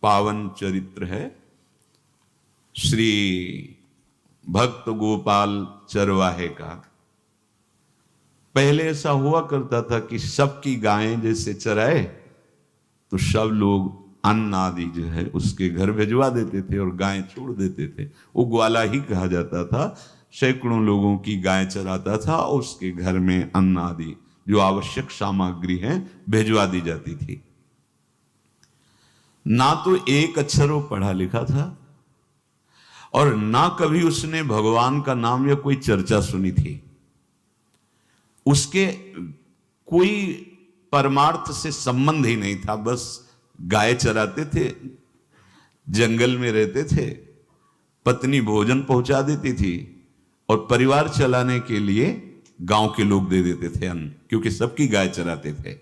पावन चरित्र है श्री भक्त गोपाल चरवाहे का। पहले ऐसा हुआ करता था कि सबकी गायें जैसे चराए तो सब लोग अन्न आदि जो है उसके घर भिजवा देते थे और गायें छोड़ देते थे। वो ग्वाला ही कहा जाता था। सैकड़ों लोगों की गाय चराता था और उसके घर में अन्न आदि जो आवश्यक सामग्री है भिजवा दी जाती थी। ना तो एक अक्षर वो पढ़ा लिखा था और ना कभी उसने भगवान का नाम या कोई चर्चा सुनी थी। उसके कोई परमार्थ से संबंध ही नहीं था। बस गाय चराते थे, जंगल में रहते थे, पत्नी भोजन पहुंचा देती थी और परिवार चलाने के लिए गांव के लोग दे देते थे अन्न, क्योंकि सबकी गाय चराते थे।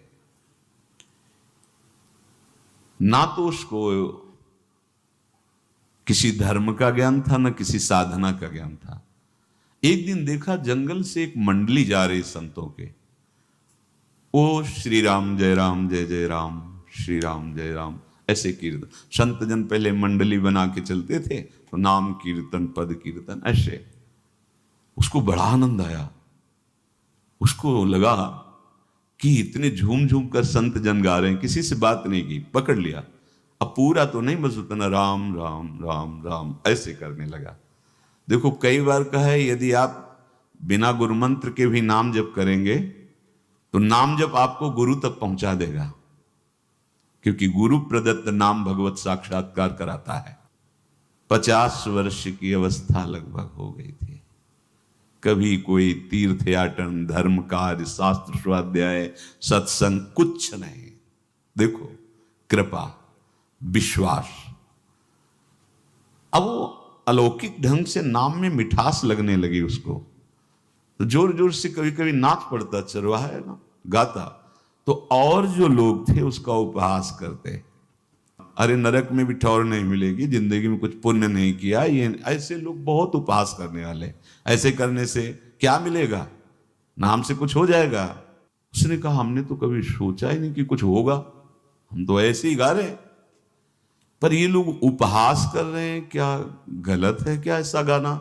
ना तो उसको किसी धर्म का ज्ञान था, ना किसी साधना का ज्ञान था। एक दिन देखा जंगल से एक मंडली जा रही संतों के। ओ श्री राम जय राम जय जय राम, श्री राम जय राम, ऐसे कीर्तन। संत जन पहले मंडली बना के चलते थे तो नाम कीर्तन पद कीर्तन ऐसे। उसको बड़ा आनंद आया। उसको लगा कि इतने झूम झूम कर संत जन गा रहे हैं, किसी से बात नहीं की, पकड़ लिया। अब पूरा तो नहीं, बस उतना राम राम राम राम ऐसे करने लगा। देखो कई बार कहा है यदि आप बिना गुरु मंत्र के भी नाम जप करेंगे तो नाम जप आपको गुरु तक पहुंचा देगा, क्योंकि गुरु प्रदत्त नाम भगवत साक्षात्कार कराता है। 50 वर्ष की अवस्था लगभग हो गई थी। कभी कोई तीर्थ याटन, धर्म कार्य, शास्त्र स्वाध्याय, सत्संग कुछ नहीं। देखो कृपा, विश्वास। अब वो अलौकिक ढंग से नाम में मिठास लगने लगी उसको। तो जोर जोर से कभी कभी नाच पड़ता, चरवाहा है ना, गाता। तो और जो लोग थे उसका उपहास करते, अरे नरक में भी ठौर नहीं मिलेगी, जिंदगी में कुछ पुण्य नहीं किया। ये ऐसे लोग बहुत उपहास करने वाले, ऐसे करने से क्या मिलेगा, नाम से कुछ हो जाएगा। उसने कहा हमने तो कभी सोचा ही नहीं कि कुछ होगा, हम तो ऐसे ही गा रहे हैं। पर ये लोग उपहास कर रहे हैं, क्या गलत है क्या ऐसा गाना?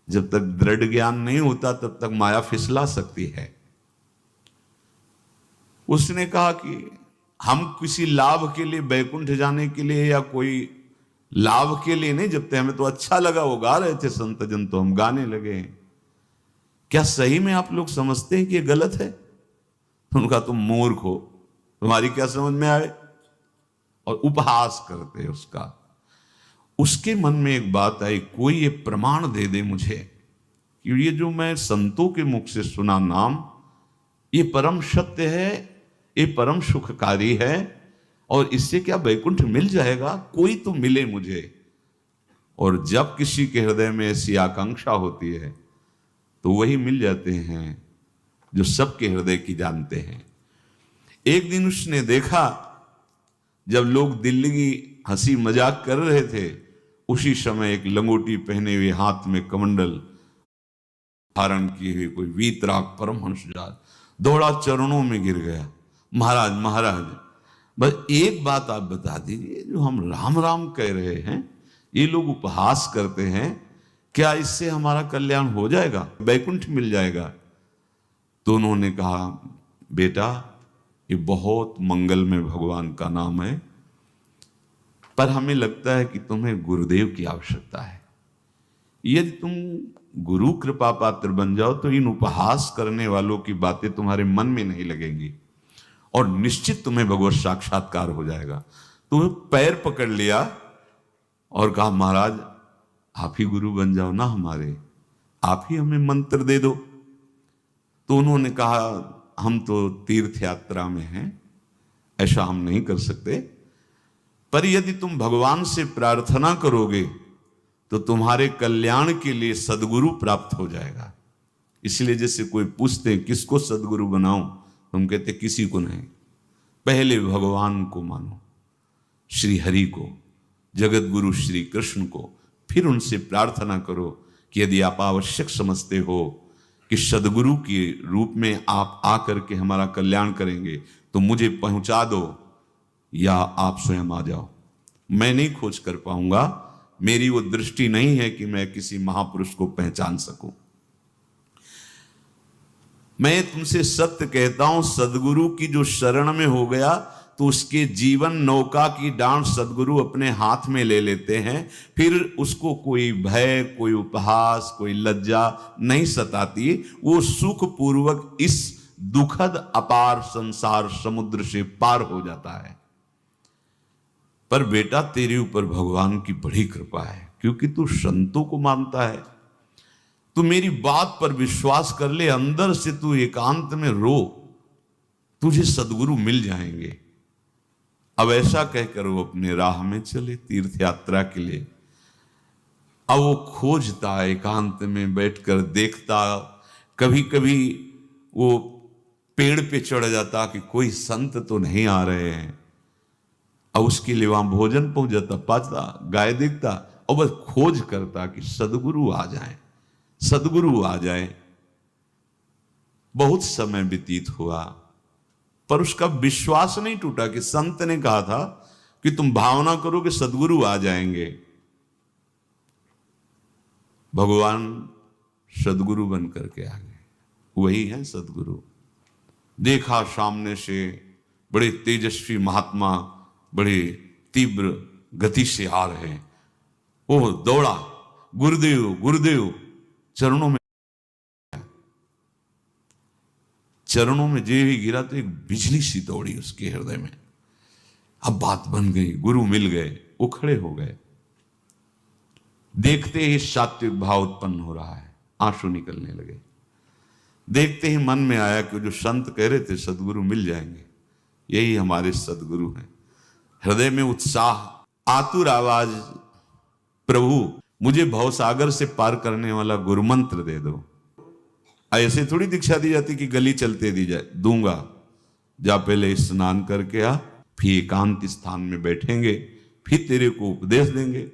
जब तक दृढ़ ज्ञान नहीं होता तब तक माया फिसला सकती है। उसने कहा कि हम किसी लाभ के लिए, बैकुंठ जाने के लिए या कोई लाभ के लिए नहीं जपते, हमें तो अच्छा लगा, वो गा रहे थे संत जन तो हम गाने लगे। क्या सही में आप लोग समझते हैं कि ये गलत है? उनका तुम मूर्ख हो, तुम्हारी क्या समझ में आए? और उपहास करते उसका। उसके मन में एक बात आई, कोई ये प्रमाण दे दे मुझे कि ये जो मैं संतों के मुख से सुना नाम, ये परम सत्य है, ये परम सुखकारी है, और इससे क्या वैकुंठ मिल जाएगा? कोई तो मिले मुझे। और जब किसी के हृदय में ऐसी आकांक्षा होती है तो वही मिल जाते हैं जो सबके हृदय की जानते हैं। एक दिन उसने देखा जब लोग दिल्ली की हंसी मजाक कर रहे थे, उसी समय एक लंगोटी पहने हुए, हाथ में कमंडल धारण किए हुए कोई वीतराग परमहंस दौड़ा, चरणों में गिर गया। महाराज महाराज, बस एक बात आप बता दीजिए, जो हम राम राम कह रहे हैं, ये लोग उपहास करते हैं, क्या इससे हमारा कल्याण हो जाएगा, वैकुंठ मिल जाएगा? तो उन्होंने कहा बेटा ये बहुत मंगल में भगवान का नाम है, पर हमें लगता है कि तुम्हें गुरुदेव की आवश्यकता है। यदि तुम गुरु कृपा पात्र बन जाओ तो इन उपहास करने वालों की बातें तुम्हारे मन में नहीं लगेंगी और निश्चित तुम्हें भगवत साक्षात्कार हो जाएगा। तो पैर पकड़ लिया और कहा महाराज आप ही गुरु बन जाओ ना हमारे, आप ही हमें मंत्र दे दो। तो उन्होंने कहा हम तो तीर्थ यात्रा में हैं, ऐसा हम नहीं कर सकते, पर यदि तुम भगवान से प्रार्थना करोगे तो तुम्हारे कल्याण के लिए सदगुरु प्राप्त हो जाएगा। इसलिए जैसे कोई पूछते हैं किसको सदगुरु बनाऊं, तुम कहते किसी को नहीं, पहले भगवान को मानो, श्री हरि को, जगत गुरु श्री कृष्ण को, फिर उनसे प्रार्थना करो कि यदि आप आवश्यक समझते हो कि सदगुरु के रूप में आप आकर के हमारा कल्याण करेंगे तो मुझे पहुंचा दो, या आप स्वयं आ जाओ। मैं नहीं खोज कर पाऊंगा, मेरी वो दृष्टि नहीं है कि मैं किसी महापुरुष को पहचान सकूं। मैं तुमसे सत्य कहता हूं, सदगुरु की जो शरण में हो गया तो उसके जीवन नौका की डांट सदगुरु अपने हाथ में ले लेते हैं। फिर उसको कोई भय, कोई उपहास, कोई लज्जा नहीं सताती। वो सुख पूर्वक इस दुखद अपार संसार समुद्र से पार हो जाता है। पर बेटा, तेरे ऊपर भगवान की बड़ी कृपा है, क्योंकि तू संतों को मानता है। तू मेरी बात पर विश्वास कर ले, अंदर से तू एकांत में रो, तुझे सदगुरु मिल जाएंगे। अब ऐसा कहकर वो अपने राह में चले तीर्थ यात्रा के लिए। अब वो खोजता, एकांत में बैठकर देखता, कभी कभी वो पेड़ पे चढ़ जाता कि कोई संत तो नहीं आ रहे हैं। अब उसके लिए वहां भोजन पहुंच जाता, पाता, गाय देखता और बस खोज करता कि सदगुरु आ जाए, सदगुरु आ जाए। बहुत समय व्यतीत हुआ, पर उसका विश्वास नहीं टूटा कि संत ने कहा था कि तुम भावना करो कि सदगुरु आ जाएंगे। भगवान सदगुरु बन करके आ गए, वही है सदगुरु। देखा सामने से बड़े तेजस्वी महात्मा बड़े तीव्र गति से आ रहे हैं। वो दौड़ा, गुरुदेव गुरुदेव, चरणों में जे ही गिरा तो एक बिजली सी दौड़ी उसके हृदय में। अब बात बन गई, गुरु मिल गए, वो खड़े हो गए। देखते ही सात्विक भाव उत्पन्न हो रहा है, आंसू निकलने लगे। देखते ही मन में आया कि जो संत कह रहे थे सदगुरु मिल जाएंगे, यही हमारे सदगुरु हैं। हृदय में उत्साह, आतुर आवाज, प्रभु मुझे भवसागर से पार करने वाला गुरु मंत्र दे दो। ऐसे थोड़ी दीक्षा दी जाती कि गली चलते दी जाए, दूंगा। जा पहले स्नान करके आ, फिर एकांत स्थान में बैठेंगे, फिर तेरे को उपदेश देंगे।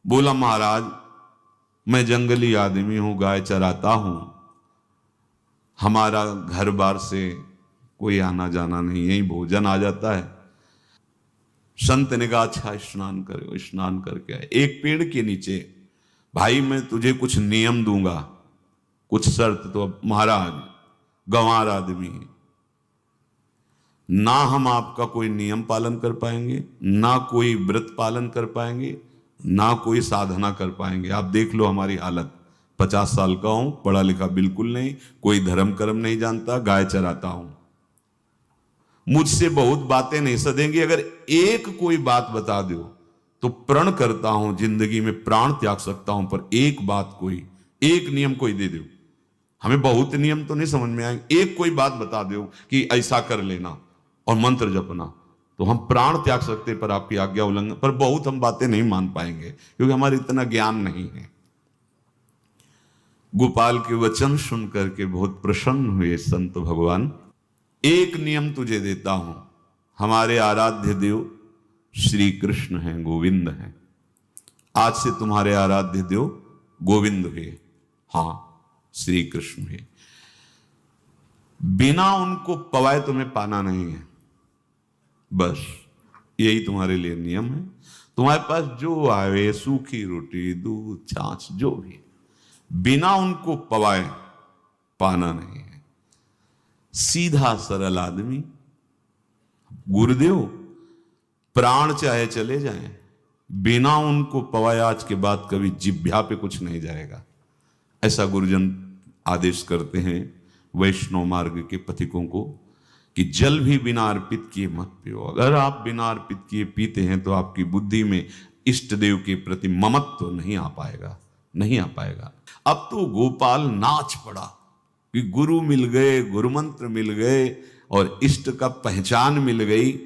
बोला महाराज, मैं जंगली आदमी हूं, गाय चराता हूं, हमारा घर बार से कोई आना जाना नहीं, यही भोजन आ जाता है। संत ने कहा अच्छा स्नान करो। स्नान करके आए, एक पेड़ के नीचे, भाई मैं तुझे कुछ नियम दूंगा, कुछ शर्त। तो अब महाराज गंवार आदमी है, ना हम आपका कोई नियम पालन कर पाएंगे, ना कोई व्रत पालन कर पाएंगे, ना कोई साधना कर पाएंगे। आप देख लो हमारी हालत, 50 साल का हूं, पढ़ा लिखा बिल्कुल नहीं, कोई धर्म कर्म नहीं जानता, गाय चराता हूं। मुझसे बहुत बातें नहीं सदेंगी, अगर एक कोई बात बता दो तो प्रण करता हूं जिंदगी में प्राण त्याग सकता हूं, पर एक बात, कोई एक नियम कोई दे दो। हमें बहुत नियम तो नहीं समझ में आएंगे, एक कोई बात बता दो कि ऐसा कर लेना और मंत्र जपना, तो हम प्राण त्याग सकते, पर आपकी आज्ञा उल्लंघन, पर बहुत हम बातें नहीं मान पाएंगे क्योंकि हमारे इतना ज्ञान नहीं है। गोपाल के वचन सुन करके बहुत प्रसन्न हुए संत भगवान। एक नियम तुझे देता हूं, हमारे आराध्य देव श्री कृष्ण हैं, गोविंद हैं। आज से तुम्हारे आराध्य देव गोविंद हुए, हाँ श्री कृष्ण हुए। बिना उनको पवाए तुम्हें पाना नहीं है, बस यही तुम्हारे लिए नियम है। तुम्हारे पास जो आवे, सूखी रोटी, दूध, छाछ, जो भी, बिना उनको पवाए पाना नहीं है। सीधा सरल आदमी। गुरुदेव प्राण चाहे चले जाएं, बिना उनको पवाए आज के बाद कभी जिह्वा पे कुछ नहीं जाएगा। ऐसा गुरुजन आदेश करते हैं वैष्णव मार्ग के पथिकों को कि जल भी बिना अर्पित किए मत पियो। अगर आप बिना अर्पित किए पीते हैं तो आपकी बुद्धि में इष्ट देव के प्रति ममत्व तो नहीं आ पाएगा, नहीं आ पाएगा। अब तो गोपाल नाच पड़ा कि गुरु मिल गए, गुरु मंत्र मिल गए और इष्ट का पहचान मिल गई।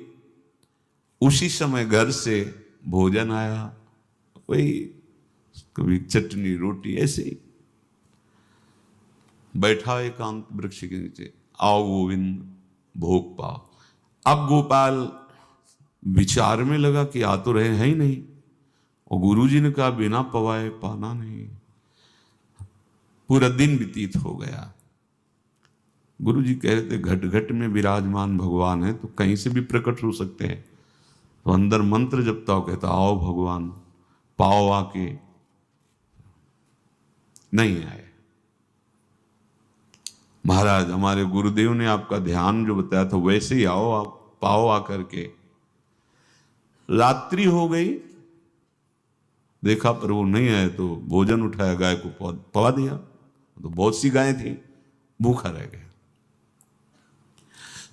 उसी समय घर से भोजन आया, वही कभी चटनी रोटी, ऐसे ही बैठा एकांत वृक्ष के नीचे, आओ गोविंद भोग पाओ। अब गोपाल विचार में लगा कि आ तो रहे हैं ही नहीं, और गुरुजी ने कहा बिना पवाए पाना नहीं। पूरा दिन व्यतीत हो गया। गुरुजी कह रहे थे घट घट में विराजमान भगवान है तो कहीं से भी प्रकट हो सकते हैं, तो अंदर मंत्र जपता हो, कहता आओ भगवान, पाओ आके, नहीं आए। महाराज हमारे गुरुदेव ने आपका ध्यान जो बताया था वैसे ही आओ, आप पाओ आकर के। रात्रि हो गई, देखा पर वो नहीं आए, तो भोजन उठाया, गाय को पवा दिया। तो बहुत सी गायें थी, भूखा रह गया।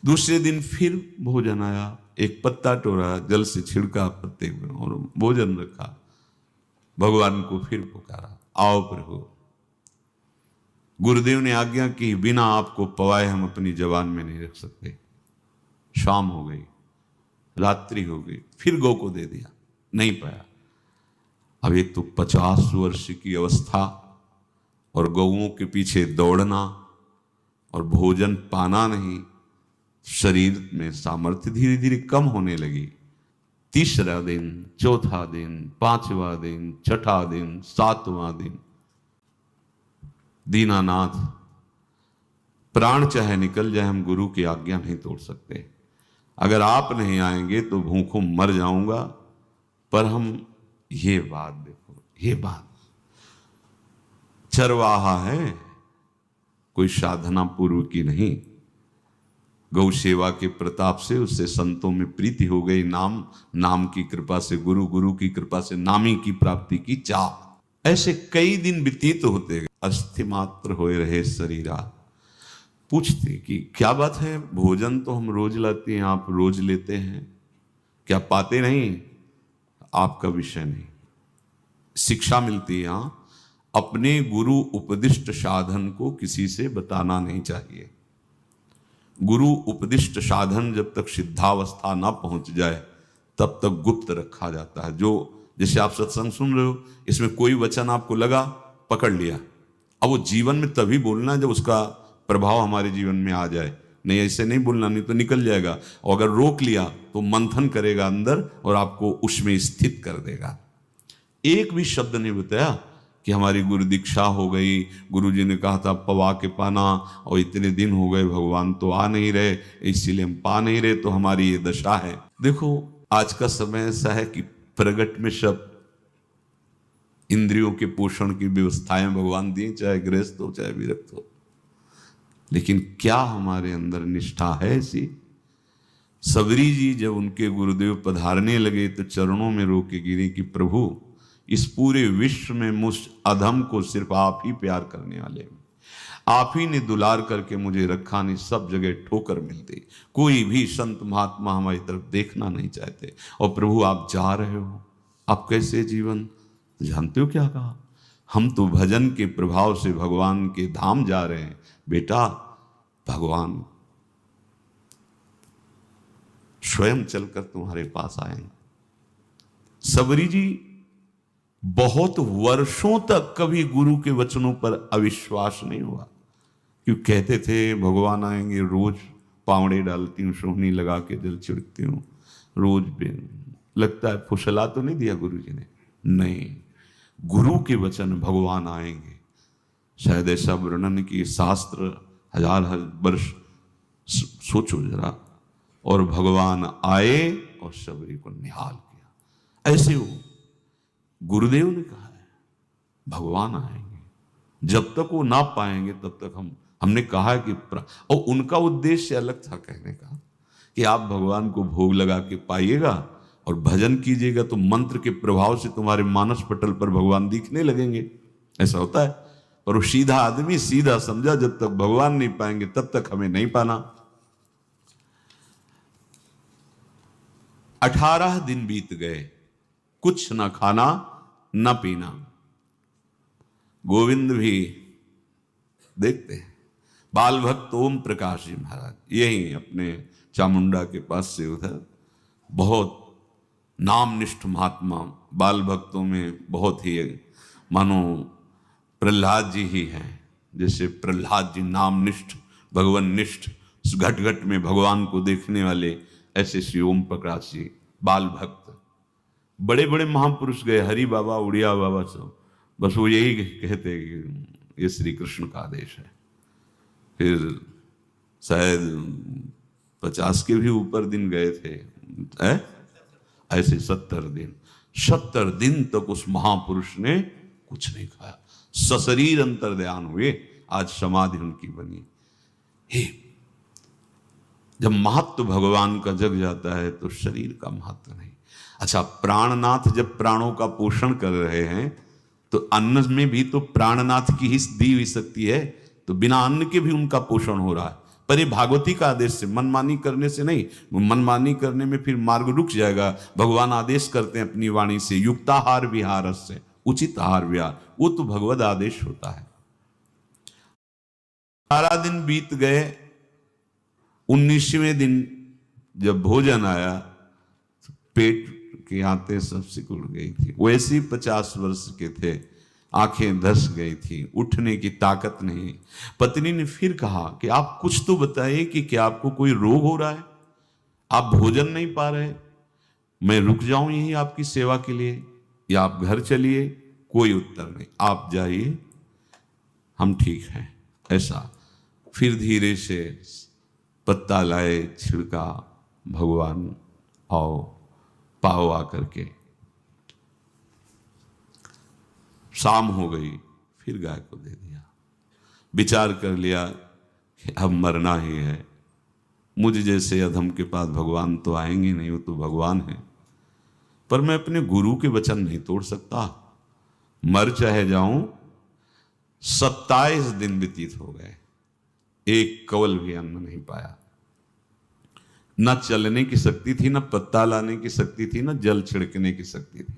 दूसरे दिन फिर भोजन आया, एक पत्ता तोड़ा, जल से छिड़का पत्ते में और भोजन रखा। भगवान को फिर पुकारा, आओ प्रभु। गुरुदेव ने आज्ञा की, बिना आपको पवाए हम अपनी जबान में नहीं रख सकते। शाम हो गई, रात्रि हो गई, फिर गौ को दे दिया, नहीं पाया। अब एक तो 50 वर्ष की अवस्था और गौओं के पीछे दौड़ना और भोजन पाना नहीं, शरीर में सामर्थ्य धीरे धीरे कम होने लगी। तीसरा दिन, चौथा दिन, पांचवा दिन, छठा दिन, सातवां दिन, दीनानाथ प्राण चाहे निकल जाए, हम गुरु की आज्ञा नहीं तोड़ सकते। अगर आप नहीं आएंगे तो भूखों मर जाऊंगा। पर हम ये बात देखो, ये बात चरवाहा है, कोई साधना पूर्व की नहीं। गौ सेवा के प्रताप से उससे संतों में प्रीति हो गई, नाम की कृपा से, गुरु की कृपा से नामी की प्राप्ति की चाह। ऐसे कई दिन व्यतीत होते गए, अस्थि मात्र होए रहे शरीरा। पूछते कि क्या बात है, भोजन तो हम रोज लाते हैं, आप रोज लेते हैं, क्या पाते नहीं? आपका विषय नहीं। शिक्षा मिलती है यहां, अपने गुरु उपदिष्ट साधन को किसी से बताना नहीं चाहिए। गुरु उपदिष्ट साधन जब तक सिद्धावस्था ना पहुंच जाए तब तक गुप्त रखा जाता है। जो जैसे आप सत्संग सुन रहे हो, इसमें कोई वचन आपको लगा, पकड़ लिया, अब वो जीवन में तभी बोलना है जब उसका प्रभाव हमारे जीवन में आ जाए। नहीं ऐसे नहीं बोलना, नहीं तो निकल जाएगा। और अगर रोक लिया तो मंथन करेगा अंदर और आपको उसमें स्थित कर देगा। एक भी शब्द नहीं बताया कि हमारी गुरु दीक्षा हो गई, गुरु जी ने कहा था पवा के पाना, और इतने दिन हो गए भगवान तो आ नहीं रहे, इसीलिए हम पा नहीं रहे, तो हमारी ये दशा है। देखो आज का समय ऐसा है कि प्रगट में सब इंद्रियों के पोषण की व्यवस्थाएं भगवान दी, चाहे गृहस्थ हो चाहे विरक्त हो, लेकिन क्या हमारे अंदर निष्ठा है ऐसी? सबरी जी जब उनके गुरुदेव पधारने लगे तो चरणों में रो के गिरे कि प्रभु, इस पूरे विश्व में मुझ अधम को सिर्फ आप ही प्यार करने वाले हैं, आप ही ने दुलार करके मुझे रखा, नहीं सब जगह ठोकर मिलती, कोई भी संत महात्मा हमारी तरफ देखना नहीं चाहते, और प्रभु आप जा रहे हो, आप कैसे जीवन? जानते हो क्या कहा? हम तो भजन के प्रभाव से भगवान के धाम जा रहे हैं बेटा, भगवान स्वयं चलकर तुम्हारे पास आएंगे। सबरी जी बहुत वर्षों तक कभी गुरु के वचनों पर अविश्वास नहीं हुआ, क्यों कहते थे भगवान आएंगे, रोज पावड़े डालती हूँ, सोहनी लगा के जल छिड़कती हूँ, रोज लगता है फुसला तो नहीं दिया गुरु जी ने? नहीं, गुरु के वचन भगवान आएंगे। शायद ऐसा वर्णन की शास्त्र हजार वर्ष सोचो जरा, और भगवान आए और सबरी को निहाल किया। ऐसे हो गुरुदेव ने कहा है भगवान आएंगे, जब तक वो ना पाएंगे तब तक हमने कहा है कि और उनका उद्देश्य अलग था कहने का कि आप भगवान को भोग लगा के पाइएगा और भजन कीजिएगा तो मंत्र के प्रभाव से तुम्हारे मानस पटल पर भगवान दिखने लगेंगे। ऐसा होता है, पर वो सीधा आदमी सीधा समझा, जब तक भगवान नहीं पाएंगे तब तक हमें नहीं पाना। 18 दिन बीत गए, कुछ ना खाना ना पीना। गोविंद भी देखते हैं, बाल भक्त ओम प्रकाश जी महाराज यही अपने चामुंडा के पास से उधर, बहुत नामनिष्ठ महात्मा, बाल भक्तों में बहुत ही मानो प्रहलाद जी ही हैं। जैसे प्रहलाद जी नामनिष्ठ भगवान निष्ठ, घट घट में भगवान को देखने वाले, ऐसे श्री ओम प्रकाश जी बाल भक्त। बड़े बड़े महापुरुष गए, हरि बाबा, उड़िया बाबा, सब बस वो यही कहते कि ये श्री कृष्ण का आदेश है। फिर शायद 50 के भी ऊपर दिन गए थे, ऐसे 70 दिन तक उस महापुरुष ने कुछ नहीं खाया, सशरीर अंतर्ध्यान हुए। आज समाधि उनकी बनी। हे, जब महत्व भगवान का जग जाता है तो शरीर का महत्व नहीं। अच्छा, प्राणनाथ जब प्राणों का पोषण कर रहे हैं तो अन्न में भी तो प्राणनाथ की ही दी हुई शक्ति है, तो बिना अन्न के भी उनका पोषण हो रहा है। पर ये भागवती का आदेश से, मनमानी करने से नहीं। मनमानी करने में फिर मार्ग रुक जाएगा। भगवान आदेश करते हैं अपनी वाणी से, युक्ताहार विहार से, उचित आहार विहार, वो तो भगवद आदेश होता है। सारा दिन बीत गए, 19वें दिन जब भोजन आया तो पेट की आंतें सब सिकुड़ गई थी। वैसे ही 50 वर्ष के थे, आंखें धस गई थी, उठने की ताकत नहीं। पत्नी ने फिर कहा कि आप कुछ तो बताइए कि क्या आपको कोई रोग हो रहा है? आप भोजन नहीं पा रहे, मैं रुक जाऊं यहीं आपकी सेवा के लिए, या आप घर चलिए? कोई उत्तर नहीं। आप जाइए, हम ठीक हैं। ऐसा फिर धीरे से पत्ता लाए, छिड़का, भगवान आओ, पाओ आकर के। शाम हो गई, फिर गाय को दे दिया। विचार कर लिया कि अब मरना ही है, मुझ जैसे अधम के पास भगवान तो आएंगे नहीं, वो तो भगवान है। पर मैं अपने गुरु के वचन नहीं तोड़ सकता, मर चाहे जाऊं। 27 दिन व्यतीत हो गए, एक कवल भी अन्न नहीं पाया। न चलने की शक्ति थी, न पत्ता लाने की शक्ति थी, न जल छिड़कने की शक्ति थी।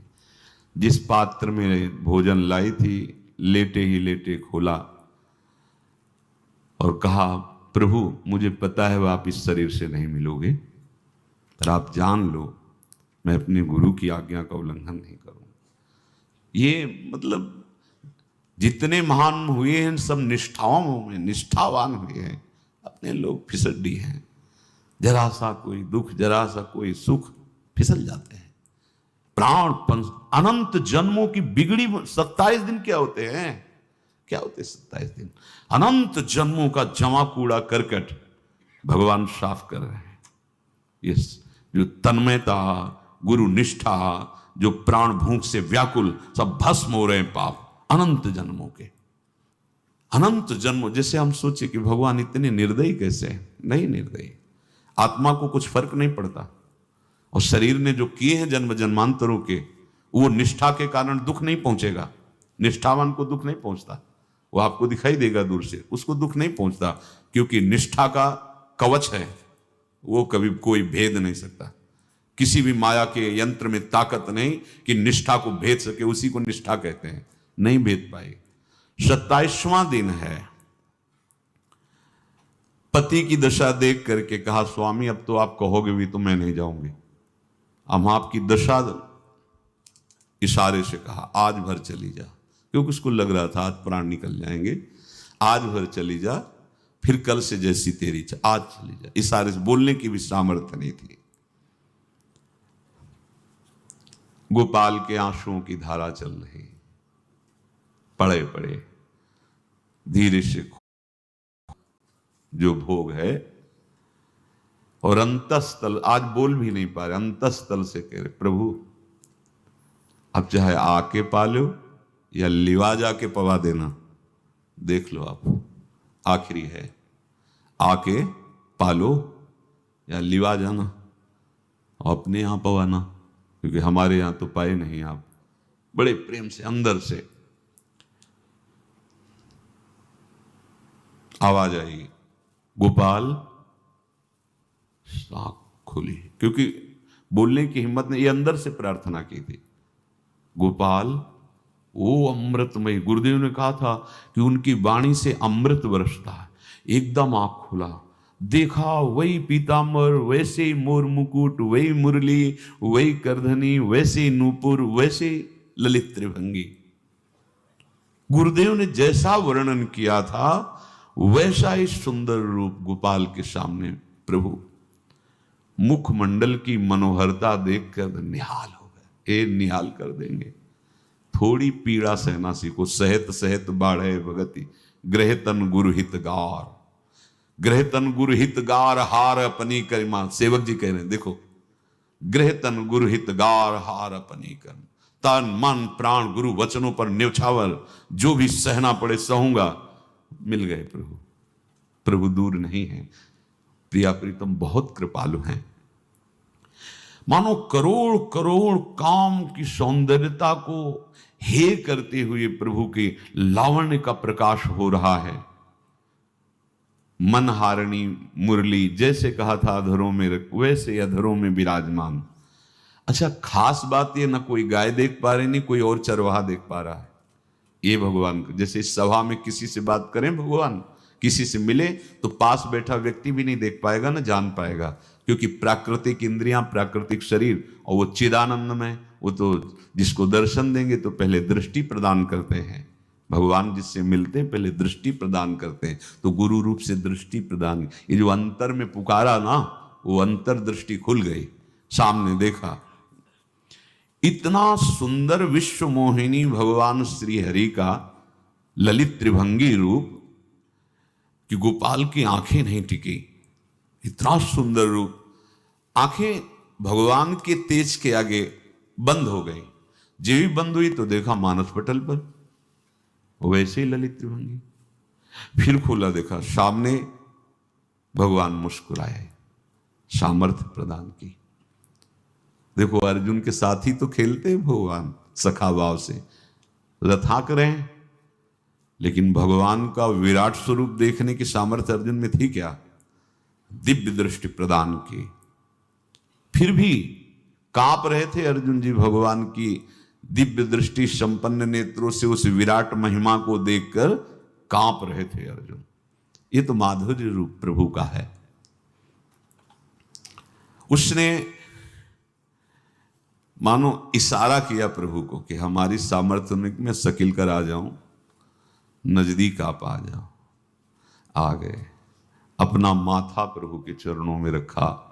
जिस पात्र में भोजन लाई थी, लेटे ही लेटे खोला और कहा, प्रभु मुझे पता है आप इस शरीर से नहीं मिलोगे, पर आप जान लो मैं अपने गुरु की आज्ञा का उल्लंघन नहीं करूंगा। ये मतलब जितने महान हुए हैं सब निष्ठाओं में निष्ठावान हुए हैं। अपने लोग फिसड्डी हैं, जरा सा कोई दुख, जरा सा कोई सुख, फिसल जाते हैं। प्राण अनंत जन्मों की बिगड़ी 27 दिन क्या होते हैं? क्या होते 27 दिन? अनंत जन्मों का जमा कूड़ा करकट भगवान साफ कर रहे हैं। ये जो तन्मयता, गुरु निष्ठा, जो प्राण भूख से व्याकुल, सब भस्म हो रहे हैं पाप अनंत जन्मों के। अनंत जन्मों, जैसे हम सोचे कि भगवान इतने निर्दयी कैसे हैं? नहीं निर्दयी, आत्मा को कुछ फर्क नहीं पड़ता। और शरीर ने जो किए हैं जन्म जन्मांतरों के, वो निष्ठा के कारण दुख नहीं पहुंचेगा। निष्ठावान को दुख नहीं पहुंचता, वो आपको दिखाई देगा दूर से, उसको दुख नहीं पहुंचता, क्योंकि निष्ठा का कवच है, वो कभी कोई भेद नहीं सकता। किसी भी माया के यंत्र में ताकत नहीं कि निष्ठा को भेद सके, उसी को निष्ठा कहते हैं, नहीं भेद पाई। 27वां दिन है। पति की दशा देख करके कहा, स्वामी अब तो आप कहोगे भी तो मैं नहीं जाऊंगी। हम आपकी दशा, इशारे से कहा, आज भर चली जा, क्योंकि उसको लग रहा था आज प्राण निकल जाएंगे। आज भर चली जा, फिर कल से जैसी तेरी आज चली जा। इशारे से, बोलने की भी सामर्थ्य नहीं थी। गोपाल के आंसुओं की धारा चल रही, पड़े पड़े धीरे से जो भोग है, और अंतस्थल, आज बोल भी नहीं पा रहे, अंतस्थल से कह रहे, प्रभु अब चाहे आके पालो या लिवा जाके पवा देना, देख लो आप, आखिरी है, आके पालो या लिवा जाना और अपने यहां पवाना, क्योंकि हमारे यहां तो पाए नहीं आप। बड़े प्रेम से अंदर से आवाज आई, गोपाल। आंख खुली, क्योंकि बोलने की हिम्मत नहीं, ये अंदर से प्रार्थना की थी। गोपाल वो अमृतमय, गुरुदेव ने कहा था कि उनकी वाणी से अमृत बरसता है। एकदम आंख खुला, देखा वही पीतांबर, वैसे ही मोर मुकुट, वही मुरली, वही करधनी, वैसे ही नूपुर, वैसे ललित त्रिभंगी। गुरुदेव ने जैसा वर्णन किया था वैसा ही सुंदर रूप गोपाल के सामने। प्रभु मुखमंडल की मनोहरता देखकर निहाल हो गए। ए निहाल कर देंगे, थोड़ी पीड़ा सहना सीखो। सहत सहत बाढ़े भगति, ग्रह तन गुरु हित गार, ग्रह तन गुरु हित गार, हार अपनी करिमा। सेवक जी कह रहे हैं, देखो गृह तन गुरु हित गार हार अपनी कन, तन मन प्राण गुरु वचनों पर न्यौछावर, जो भी सहना पड़े सहूंगा। मिल गए प्रभु। प्रभु दूर नहीं है। प्रिया प्रीतम बहुत कृपालु हैं। मानो करोड़ करोड़ काम की सौंदर्यता को हे करते हुए प्रभु के लावण्य का प्रकाश हो रहा है। मनहारिणी मुरली, जैसे कहा था अधरों में वैसे अधरों में विराजमान। अच्छा, खास बात ये, ना कोई गाय देख पा रहे, नहीं कोई और चरवाहा देख पा रहा है। ये भगवान को, जैसे इस सभा में किसी से बात करें भगवान, किसी से मिले तो पास बैठा व्यक्ति भी नहीं देख पाएगा ना जान पाएगा, क्योंकि प्राकृतिक इंद्रियां, प्राकृतिक शरीर, और वो चिदानंद में, वो तो जिसको दर्शन देंगे तो पहले दृष्टि प्रदान करते हैं। भगवान जिससे मिलते हैं पहले दृष्टि प्रदान करते हैं, तो गुरु रूप से दृष्टि प्रदान। ये जो अंतर में पुकारा ना, वो अंतर दृष्टि खुल गई, सामने देखा। इतना सुंदर विश्व मोहिनी भगवान श्री हरि का ललित त्रिभंगी रूप कि गोपाल की आंखें नहीं टिकी। इतना सुंदर रूप, आंखें भगवान के तेज के आगे बंद हो गई। जो भी बंद हुई तो देखा मानस पटल पर वैसे ही ललित त्रिभंगी। फिर खोला, देखा सामने भगवान मुस्कुराए, सामर्थ्य प्रदान की। देखो अर्जुन के साथ ही तो खेलते भगवान सखा भाव से, रथाक रहे हैं, लेकिन भगवान का विराट स्वरूप देखने की सामर्थ्य अर्जुन में थी क्या? दिव्य दृष्टि प्रदान की। फिर भी कांप रहे थे अर्जुन जी भगवान की दिव्य दृष्टि संपन्न नेत्रों से उस विराट महिमा को देखकर कांप रहे थे अर्जुन। ये तो माधुर्य रूप प्रभु का है। उसने मानो इशारा किया प्रभु को कि हमारी सामर्थ्य में सकिल कर आ जाऊं, नजदीक आप आ जाओ। आ गए, अपना माथा प्रभु के चरणों में रखा,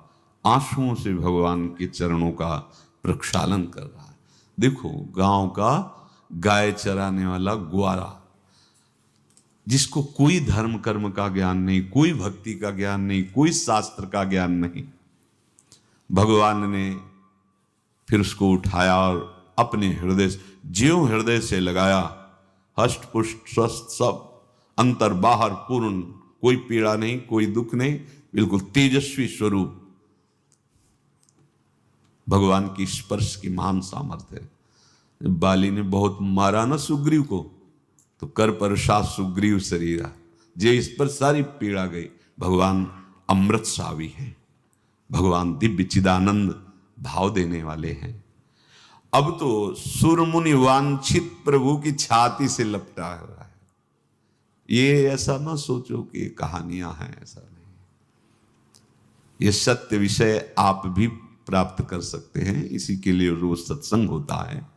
आंसुओं से भगवान के चरणों का प्रक्षालन कर रहा है। देखो गांव का गाय चराने वाला ग्वारा, जिसको कोई धर्म कर्म का ज्ञान नहीं, कोई भक्ति का ज्ञान नहीं, कोई शास्त्र का ज्ञान नहीं, भगवान ने फिर उसको उठाया और अपने हृदय, ज्यों हृदय से लगाया, हष्ट पुष्ट स्वस्थ सब, अंतर बाहर पूर्ण, कोई पीड़ा नहीं, कोई दुख नहीं, बिल्कुल तेजस्वी स्वरूप। भगवान की स्पर्श की महान सामर्थ्य है। बाली ने बहुत मारा ना सुग्रीव को, तो कर पर शाह सुग्रीव शरीरा, जे इस पर सारी पीड़ा गई। भगवान अमृत सावी है, भगवान दिव्य चिदानंद भाव देने वाले हैं। अब तो सुरमुनि वांछित प्रभु की छाती से लपटा हुआ है। ये ऐसा ना सोचो कि कहानियां हैं, ऐसा नहीं। ये सत्य विषय आप भी प्राप्त कर सकते हैं, इसी के लिए रोज सत्संग होता है।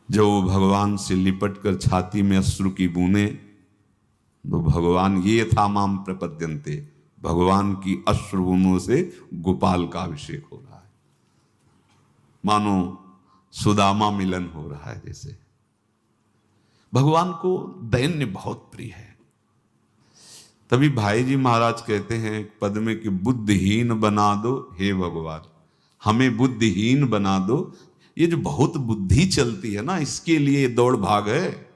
जो भगवान से लिपट कर छाती में अश्रु की बूंदे, तो भगवान ये था माम प्रपद्यन्ते, भगवान की अश्रु बूंदों से गोपाल का अभिषेक हो रहा है। मानो सुदामा मिलन हो रहा है। जैसे भगवान को दैन्य बहुत प्रिय है। तभी भाई जी महाराज कहते हैं पद में कि बुद्धिहीन बना दो हे भगवान, हमें बुद्धिहीन बना दो। ये जो बहुत बुद्धि चलती है ना, इसके लिए दौड़ भाग है।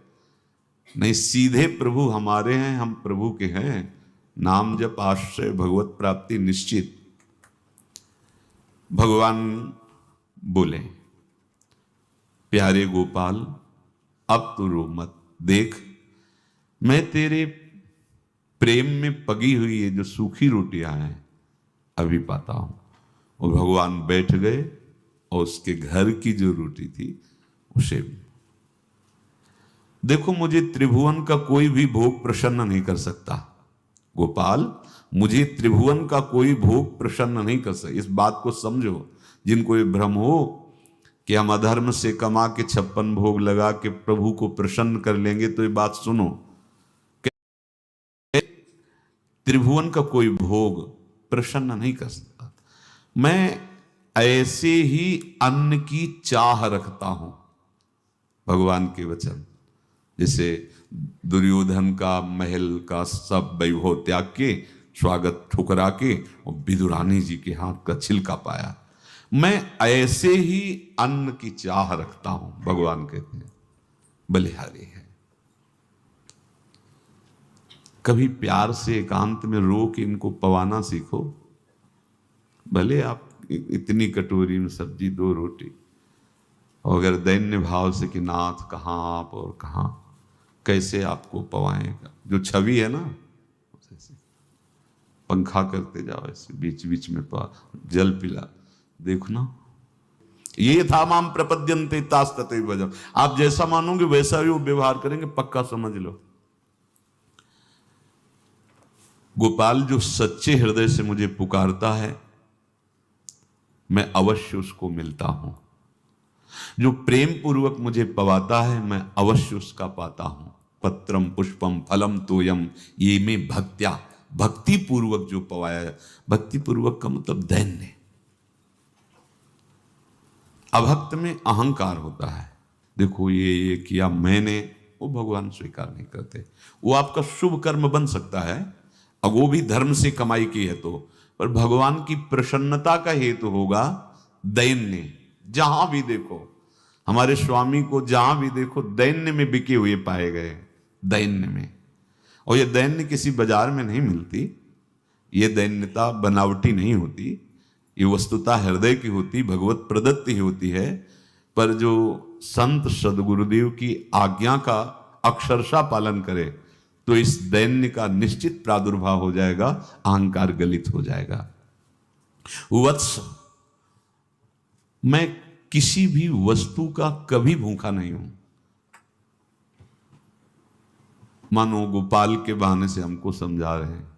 नहीं, सीधे प्रभु हमारे हैं, हम प्रभु के हैं। नाम जप आश्रय भगवत प्राप्ति निश्चित। भगवान बोले, प्यारे गोपाल अब तो रो मत, देख मैं तेरे प्रेम में पगी हुई ये जो सूखी रोटियां हैं अभी पाता हूं। और भगवान बैठ गए और उसके घर की जो रोटी थी उसे, देखो मुझे त्रिभुवन का कोई भी भोग प्रसन्न नहीं कर सकता। गोपाल, मुझे त्रिभुवन का कोई भोग प्रसन्न नहीं कर सकता। इस बात को समझो। जिनको ये भ्रम हो कि हम अधर्म से कमा के 56 भोग लगा के प्रभु को प्रसन्न कर लेंगे, तो ये बात सुनो, त्रिभुवन का कोई भोग प्रसन्न नहीं कर सकता। मैं ऐसे ही अन्न की चाह रखता हूं। भगवान के वचन, जैसे दुर्योधन का महल का सब वैभव त्याग के स्वागत ठुकरा के और विदुरानी जी के हाथ का छिलका पाया। मैं ऐसे ही अन्न की चाह रखता हूं, भगवान कहते हैं, बलिहारी है। कभी प्यार से एकांत में रो के इनको पवाना सीखो। भले आप इतनी कटोरी में सब्जी, 2 रोटी, और अगर दैन्य भाव से कि नाथ कहाँ आप और कहाँ, कैसे आपको पवाएगा। जो छवि है ना, पंखा करते जाओ ऐसे, बीच बीच में जल पिला, देखो ना, ये था माम प्रपद्यन्ते तास्तते भजम। आप जैसा मानोगे वैसा ही वो व्यवहार करेंगे, पक्का समझ लो। गोपाल जो सच्चे हृदय से मुझे पुकारता है, मैं अवश्य उसको मिलता हूं। जो प्रेम पूर्वक मुझे पवाता है, मैं अवश्य उसका पाता हूं। पत्रम पुष्पम फलम तोयम ये में भक्त्या, भक्ति पूर्वक जो पवाया है। भक्ति पूर्वक का मतलब दैन्य। अभक्त में अहंकार होता है, देखो ये किया मैंने, वो भगवान स्वीकार नहीं करते। वो आपका शुभ कर्म बन सकता है, अब वो भी धर्म से कमाई की है तो, पर भगवान की प्रसन्नता का हेतु होगा दैन्य। जहां भी देखो, हमारे स्वामी को जहां भी देखो दैन्य में बिके हुए पाए गए, दैन्य में। और ये दैन्य किसी बाजार में नहीं मिलती, ये दैन्यता बनावटी नहीं होती, ये वस्तुता हृदय की होती, भगवत प्रदत्त ही होती है। पर जो संत सदगुरुदेव की आज्ञा का अक्षरशः पालन करे तो इस दैन्य का निश्चित प्रादुर्भाव हो जाएगा, अहंकार गलित हो जाएगा। वत्स, मैं किसी भी वस्तु का कभी भूखा नहीं हूं। मानो गोपाल के बहाने से हमको समझा रहे हैं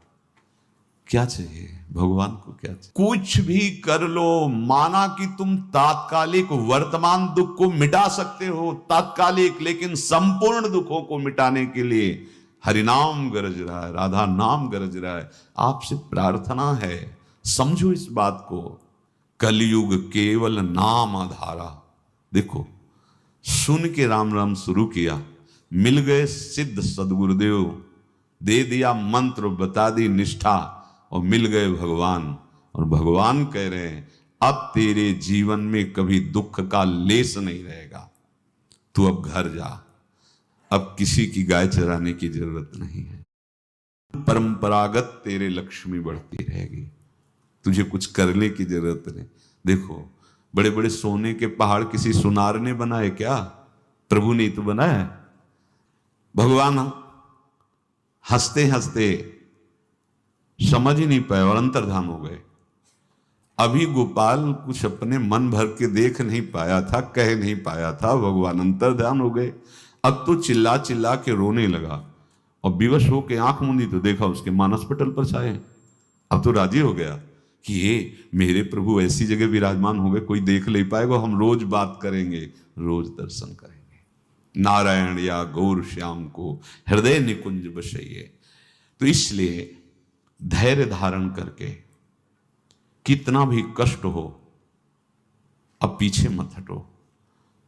क्या चाहिए भगवान को, क्या चाहिए। कुछ भी कर लो, माना कि तुम तात्कालिक वर्तमान दुख को मिटा सकते हो, तात्कालिक, लेकिन संपूर्ण दुखों को मिटाने के लिए हरिनाम गरज रहा है, राधा नाम गरज रहा है। आपसे प्रार्थना है, समझो इस बात को। कलयुग केवल नाम आधारा। देखो, सुन के राम राम शुरू किया, मिल गए सिद्ध सदगुरुदेव, दे दिया मंत्र, बता दी निष्ठा, और मिल गए भगवान। और भगवान कह रहे हैं अब तेरे जीवन में कभी दुख का लेस नहीं रहेगा, तू अब घर जा, अब किसी की गाय चराने की जरूरत नहीं है। परंपरागत तेरे लक्ष्मी बढ़ती रहेगी, तुझे कुछ करने की जरूरत नहीं। देखो, बड़े बड़े सोने के पहाड़ किसी सुनार ने बनाए क्या? प्रभु ने तो बनाया। भगवान हंसते हंसते समझ ही नहीं पाए और अंतर्धान हो गए। अभी गोपाल कुछ अपने मन भर के देख नहीं पाया था, कह नहीं पाया था, भगवान अंतर्धान हो गए। अब तो चिल्ला चिल्ला के रोने लगा और विवश होके आंख मूंदी तो देखा उसके मानस पटल पर छाए। अब तो राजी हो गया कि ये मेरे प्रभु ऐसी जगह विराजमान हो गए, कोई देख नहीं पाएगा, हम रोज बात करेंगे, रोज दर्शन करेंगे। नारायण या गौर श्याम को हृदय निकुंज बसइए। तो इसलिए धैर्य धारण करके, कितना भी कष्ट हो, अब पीछे मत हटो,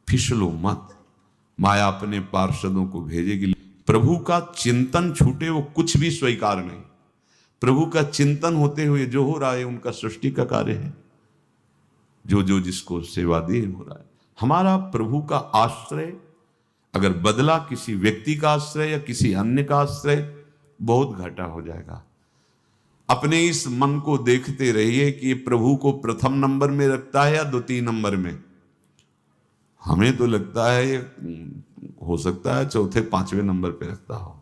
फिसलो मत। माया अपने पार्षदों को भेजेगी। प्रभु का चिंतन छूटे वो कुछ भी स्वीकार नहीं। प्रभु का चिंतन होते हुए जो हो रहा है उनका सृष्टि का कार्य है, जो जो जिसको सेवा दे हो रहा है। हमारा प्रभु का आश्रय अगर बदला किसी व्यक्ति का आश्रय या किसी अन्य का आश्रय, बहुत घाटा हो जाएगा। अपने इस मन को देखते रहिए कि प्रभु को प्रथम नंबर में रखता है या द्वितीय नंबर में। हमें तो लगता है हो सकता है चौथे पांचवें नंबर पे रखता हो।